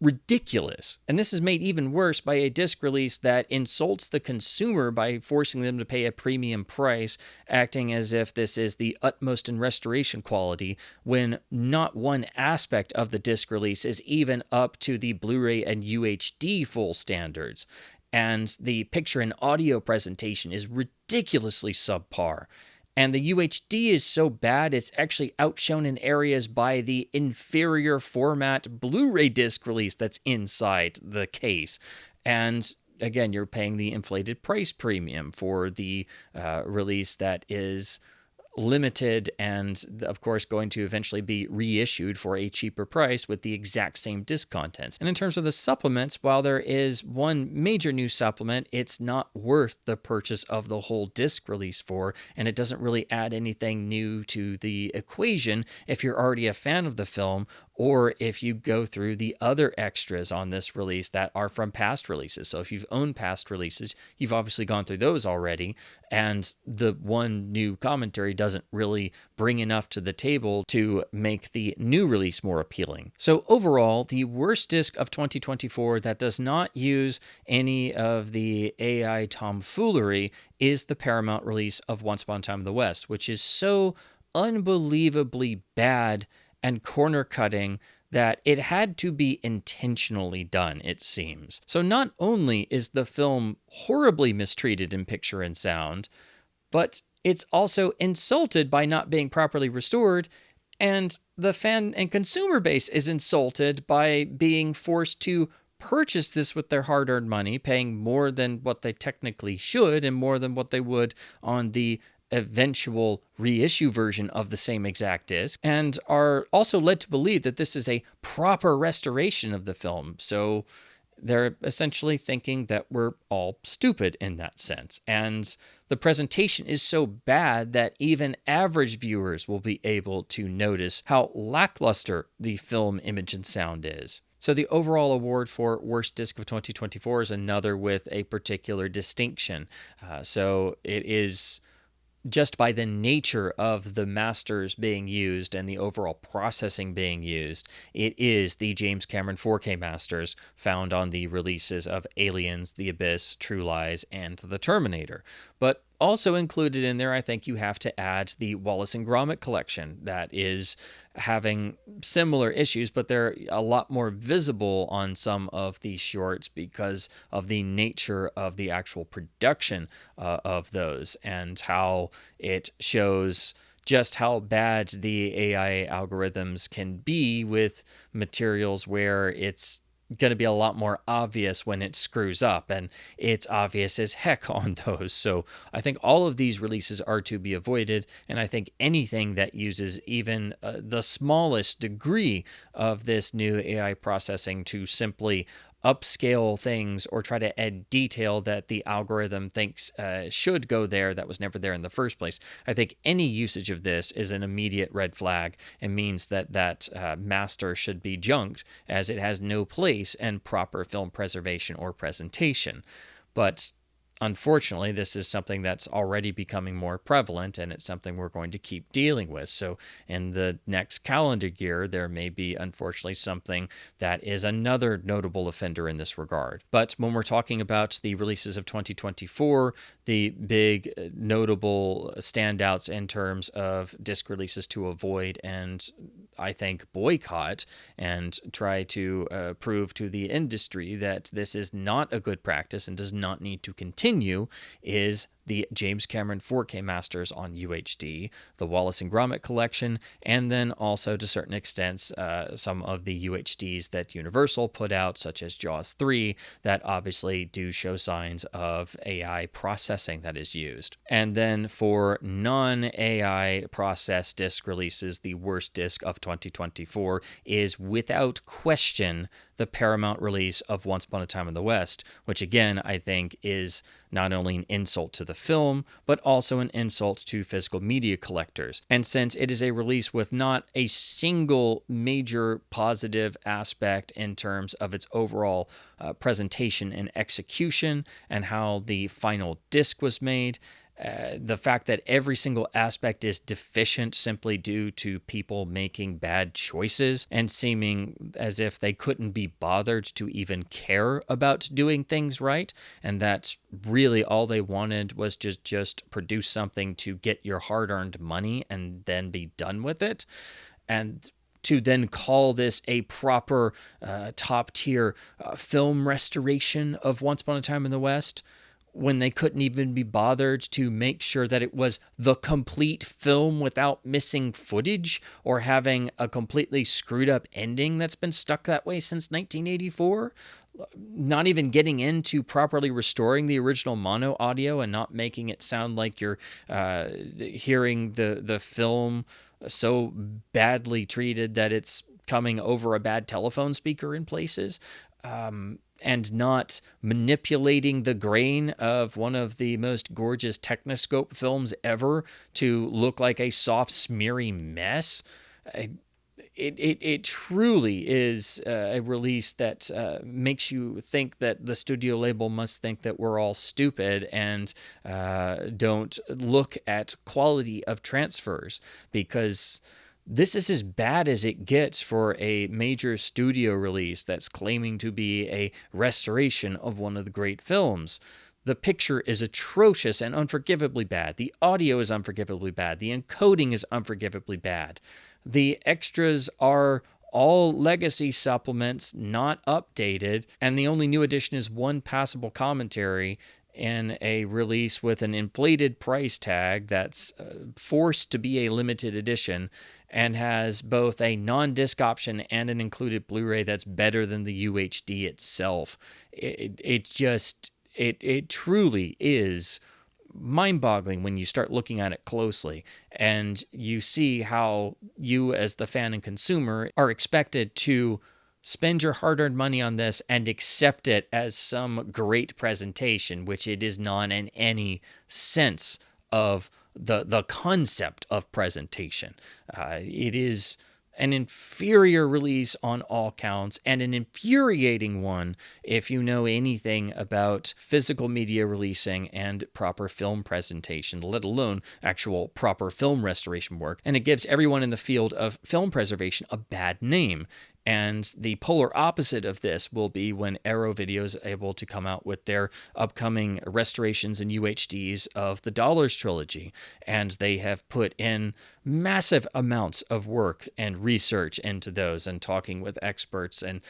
S1: ridiculous. And this is made even worse by a disc release that insults the consumer by forcing them to pay a premium price, acting as if this is the utmost in restoration quality, when not one aspect of the disc release is even up to the Blu-ray and UHD full standards. And the picture and audio presentation is ridiculously subpar. And the UHD is so bad, it's actually outshone in areas by the inferior format Blu-ray disc release that's inside the case. And again, you're paying the inflated price premium for the release that is limited and, of course, going to eventually be reissued for a cheaper price with the exact same disc contents. And in terms of the supplements, while there is one major new supplement, it's not worth the purchase of the whole disc release for, and it doesn't really add anything new to the equation if you're already a fan of the film, or if you go through the other extras on this release that are from past releases. So if you've owned past releases, you've obviously gone through those already, and the one new commentary doesn't really bring enough to the table to make the new release more appealing. So overall, the worst disc of 2024 that does not use any of the AI tomfoolery is the Paramount release of Once Upon a Time in the West, which is so unbelievably bad and corner-cutting that it had to be intentionally done, it seems. So not only is the film horribly mistreated in picture and sound, but it's also insulted by not being properly restored, and the fan and consumer base is insulted by being forced to purchase this with their hard-earned money, paying more than what they technically should and more than what they would on the eventual reissue version of the same exact disc, and are also led to believe that this is a proper restoration of the film. So they're essentially thinking that we're all stupid in that sense. And the presentation is so bad that even average viewers will be able to notice how lackluster the film image and sound is. So the overall award for Worst Disc of 2024 is another with a particular distinction. So it is just by the nature of the masters being used and the overall processing being used, it is the James Cameron 4K masters found on the releases of Aliens, The Abyss, True Lies, and The Terminator. But also included in there, I think you have to add the Wallace and Gromit collection that is having similar issues, but they're a lot more visible on some of the shorts because of the nature of the actual production of those and how it shows just how bad the AI algorithms can be with materials where it's going to be a lot more obvious when it screws up, and it's obvious as heck on those. So I think all of these releases are to be avoided, and I think anything that uses even the smallest degree of this new AI processing to simply upscale things or try to add detail that the algorithm thinks should go there that was never there in the first place. I think any usage of this is an immediate red flag and means that master should be junked, as it has no place in proper film preservation or presentation. But unfortunately, this is something that's already becoming more prevalent, and it's something we're going to keep dealing with. So in the next calendar year, there may be, unfortunately, something that is another notable offender in this regard. But when we're talking about the releases of 2024, the big notable standouts in terms of disc releases to avoid and I think boycott and try to prove to the industry that this is not a good practice and does not need to continue is the James Cameron 4K masters on UHD, the Wallace and Gromit collection, and then also to certain extents some of the UHDs that Universal put out, such as Jaws 3, that obviously do show signs of AI processing that is used. And then for non-AI processed disc releases, the worst disc of 2024 is without question the Paramount release of Once Upon a Time in the West, which again I think is not only an insult to the film, but also an insult to physical media collectors. And since it is a release with not a single major positive aspect in terms of its overall presentation and execution and how the final disc was made, the fact that every single aspect is deficient simply due to people making bad choices and seeming as if they couldn't be bothered to even care about doing things right, and that's really all they wanted was just produce something to get your hard-earned money and then be done with it. And to then call this a proper top-tier film restoration of Once Upon a Time in the West, when they couldn't even be bothered to make sure that it was the complete film without missing footage or having a completely screwed up ending that's been stuck that way since 1984. Not even getting into properly restoring the original mono audio and not making it sound like you're hearing the film so badly treated that it's coming over a bad telephone speaker in places. And not manipulating the grain of one of the most gorgeous Technoscope films ever to look like a soft, smeary mess. It truly is a release that makes you think that the studio label must think that we're all stupid and don't look at quality of transfers, because this is as bad as it gets for a major studio release that's claiming to be a restoration of one of the great films. The picture is atrocious and unforgivably bad. The audio is unforgivably bad. The encoding is unforgivably bad. The extras are all legacy supplements, not updated, and the only new addition is one passable commentary in a release with an inflated price tag that's forced to be a limited edition and has both a non-disc option and an included Blu-ray that's better than the UHD itself. It truly is mind-boggling when you start looking at it closely, and you see how you as the fan and consumer are expected to spend your hard-earned money on this and accept it as some great presentation, which it is not in any sense of the concept of presentation. It is an inferior release on all counts, and an infuriating one if you know anything about physical media releasing and proper film presentation, let alone actual proper film restoration work. And it gives everyone in the field of film preservation a bad name. And the polar opposite of this will be when Arrow Video is able to come out with their upcoming restorations and UHDs of the Dollars trilogy. And they have put in massive amounts of work and research into those, and talking with experts and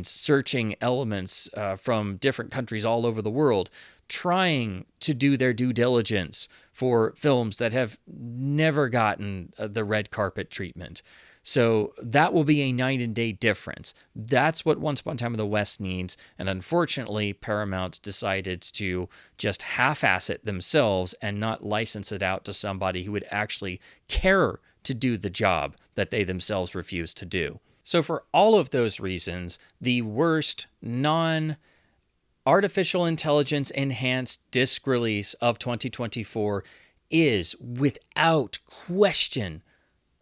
S1: searching elements from different countries all over the world, trying to do their due diligence for films that have never gotten the red carpet treatment. So that will be a night and day difference. That's what Once Upon a Time in the West needs. And unfortunately, Paramount decided to just half-ass it themselves and not license it out to somebody who would actually care to do the job that they themselves refuse to do. So for all of those reasons, the worst non-artificial intelligence enhanced disc release of 2024 is, without question,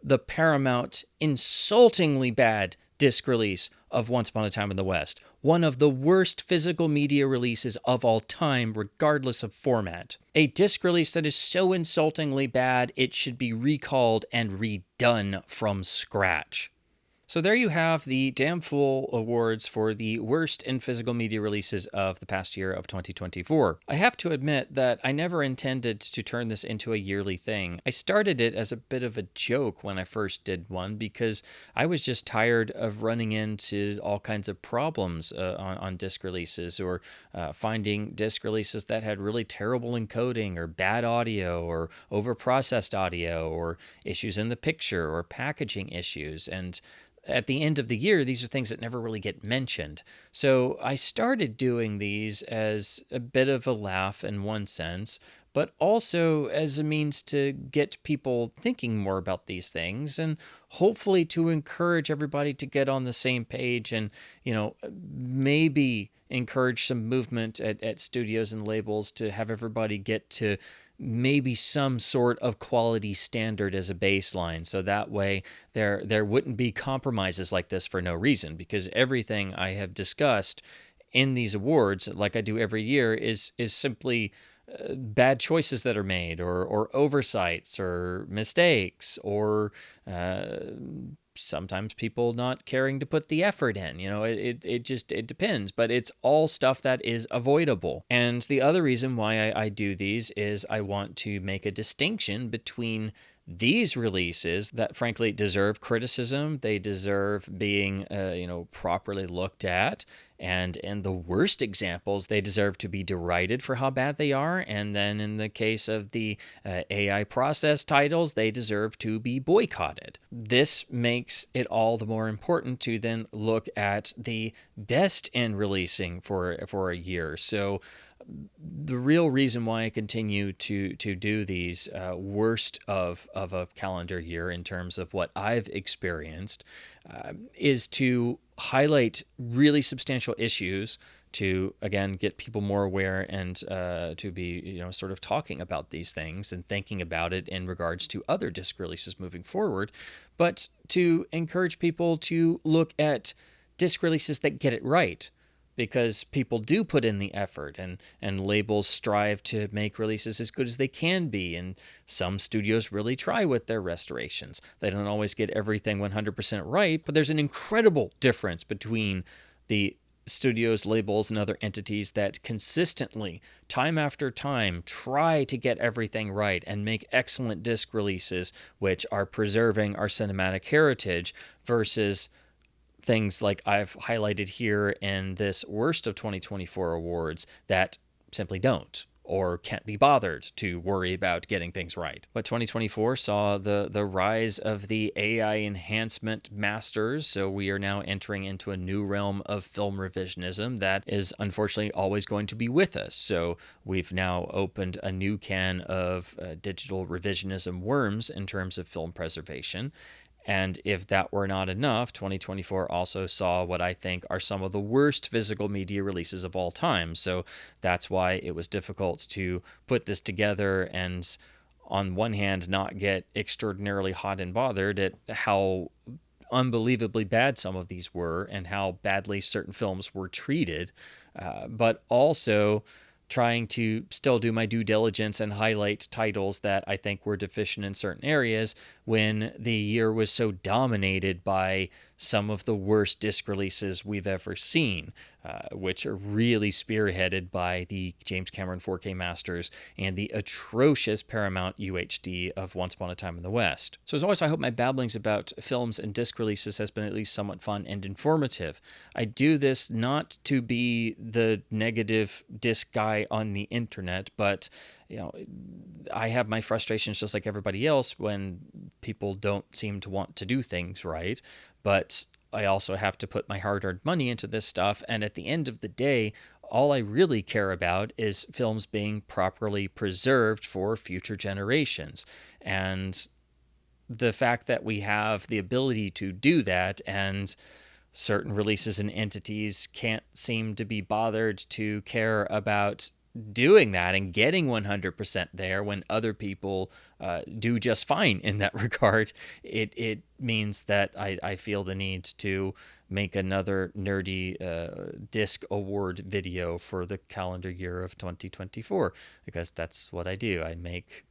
S1: the Paramount insultingly bad disc release of Once Upon a Time in the West. One of the worst physical media releases of all time, regardless of format. A disc release that is so insultingly bad, it should be recalled and redone from scratch. So there you have the Damn Fool Awards for the worst in physical media releases of the past year of 2024. I have to admit that I never intended to turn this into a yearly thing. I started it as a bit of a joke when I first did one, because I was just tired of running into all kinds of problems on disc releases, or finding disc releases that had really terrible encoding or bad audio or overprocessed audio or issues in the picture or packaging issues. And at the end of the year, these are things that never really get mentioned. So I started doing these as a bit of a laugh in one sense, but also as a means to get people thinking more about these things, and hopefully to encourage everybody to get on the same page and, maybe encourage some movement at studios and labels to have everybody get to maybe some sort of quality standard as a baseline, so that way there wouldn't be compromises like this for no reason, because everything I have discussed in these awards, like I do every year, is simply bad choices that are made, or oversights, or mistakes, or sometimes people not caring to put the effort in. It depends, but it's all stuff that is avoidable. And the other reason why I do these is I want to make a distinction between these releases that frankly deserve criticism, they deserve being properly looked at, and in the worst examples they deserve to be derided for how bad they are, and then in the case of the AI process titles, they deserve to be boycotted. This makes it all the more important to then look at the best in releasing for a year. So the real reason why I continue to do these worst of a calendar year in terms of what I've experienced is to highlight really substantial issues, to again get people more aware, and to be sort of talking about these things and thinking about it in regards to other disc releases moving forward, but to encourage people to look at disc releases that get it right. Because people do put in the effort, and labels strive to make releases as good as they can be. And some studios really try with their restorations. They don't always get everything 100% right, but there's an incredible difference between the studios, labels, and other entities that consistently, time after time, try to get everything right and make excellent disc releases, which are preserving our cinematic heritage, versus things like I've highlighted here in this worst of 2024 awards that simply don't or can't be bothered to worry about getting things right. But 2024 saw the rise of the AI enhancement masters, so we are now entering into a new realm of film revisionism that is unfortunately always going to be with us. So we've now opened a new can of digital revisionism worms in terms of film preservation. And if that were not enough, 2024 also saw what I think are some of the worst physical media releases of all time. So that's why it was difficult to put this together and, on one hand, not get extraordinarily hot and bothered at how unbelievably bad some of these were and how badly certain films were treated, but also trying to still do my due diligence and highlight titles that I think were deficient in certain areas when the year was so dominated by some of the worst disc releases we've ever seen, which are really spearheaded by the James Cameron 4K Masters and the atrocious Paramount UHD of Once Upon a Time in the West. So as always, I hope my babblings about films and disc releases has been at least somewhat fun and informative. I do this not to be the negative disc guy on the internet, but I have my frustrations just like everybody else when people don't seem to want to do things right. But I also have to put my hard-earned money into this stuff, and at the end of the day, all I really care about is films being properly preserved for future generations. And the fact that we have the ability to do that, and certain releases and entities can't seem to be bothered to care about doing that and getting 100% there when other people do just fine in that regard, it means that I feel the need to make another nerdy disc award video for the calendar year of 2024, because that's what I do. I make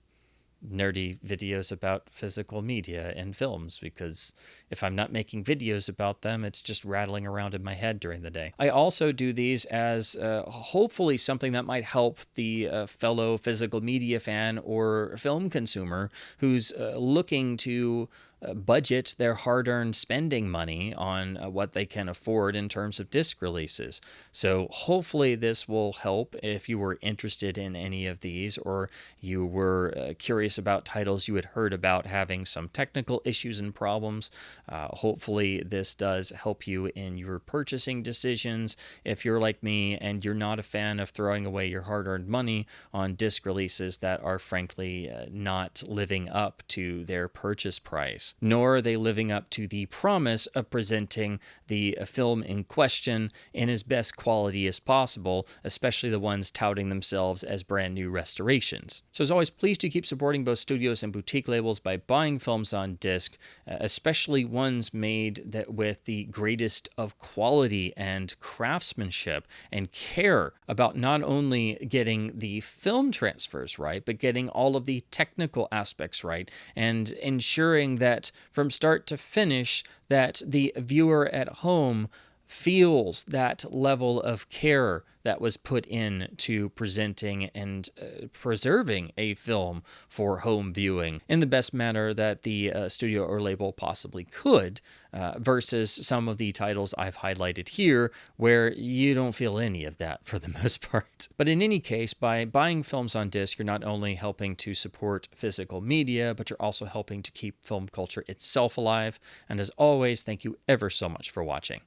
S1: nerdy videos about physical media and films, because if I'm not making videos about them, it's just rattling around in my head during the day. I also do these as hopefully something that might help the fellow physical media fan or film consumer who's looking to budget their hard-earned spending money on what they can afford in terms of disc releases. So hopefully this will help if you were interested in any of these, or you were curious about titles you had heard about having some technical issues and problems. Hopefully this does help you in your purchasing decisions. If you're like me and you're not a fan of throwing away your hard-earned money on disc releases that are frankly not living up to their purchase price, nor are they living up to the promise of presenting the film in question in as best quality as possible, especially the ones touting themselves as brand new restorations. So as always, please do keep supporting both studios and boutique labels by buying films on disc, especially ones made with the greatest of quality and craftsmanship and care about not only getting the film transfers right, but getting all of the technical aspects right and ensuring that from start to finish that the viewer at home feels that level of care that was put in to presenting and preserving a film for home viewing in the best manner that the studio or label possibly could, versus some of the titles I've highlighted here where you don't feel any of that for the most part. But in any case, by buying films on disc, you're not only helping to support physical media, but you're also helping to keep film culture itself alive. And as always, thank you ever so much for watching.